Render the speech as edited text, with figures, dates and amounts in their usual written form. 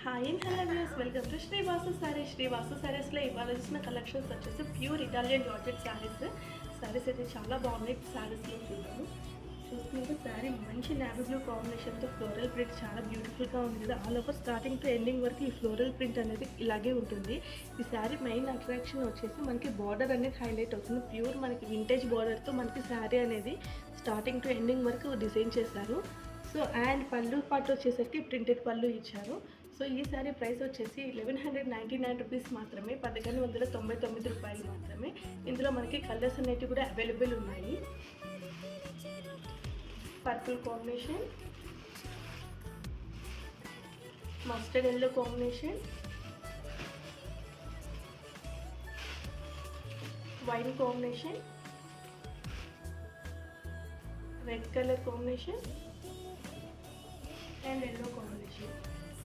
Hi and hello views, welcome to Srivasu Sarees. Srivasu సారీస్లో ఇవాళ వచ్చిన కలెక్షన్స్ వచ్చేసి ప్యూర్ ఇటాలియన్ జార్జెట్ సారీస్ అయితే చాలా బాగున్నాయి. సారీస్లో చూసుకుంటే శారీ మంచి నావీ బ్లూ కాంబినేషన్తో ఫ్లోరల్ ప్రింట్ చాలా బ్యూటిఫుల్గా ఉంది కదా. All over starting to ending వరకు ఈ ఫ్లోరల్ ప్రింట్ అనేది ఇలాగే ఉంటుంది. ఈ శారీ మెయిన్ అట్రాక్షన్ వచ్చేసి మనకి బార్డర్ అనేది హైలైట్ అవుతుంది. ప్యూర్ మనకి వింటేజ్ బార్డర్తో మనకి శారీ అనేది స్టార్టింగ్ టు ఎండింగ్ వరకు డిజైన్ చేశారు. సో అండ్ పళ్ళు పాటు వచ్చేసరికి ప్రింటెడ్ పళ్ళు ఇచ్చారు. సో ఈ శారీ ప్రైస్ వచ్చేసి 1199 రూపీస్ మాత్రమే, 1199 రూపాయలు మాత్రమే. ఇందులో మనకి కలర్స్ అనేవి కూడా అవైలబుల్ ఉన్నాయి. Purple combination, mustard yellow combination, wine combination, red colour combination and yellow combination.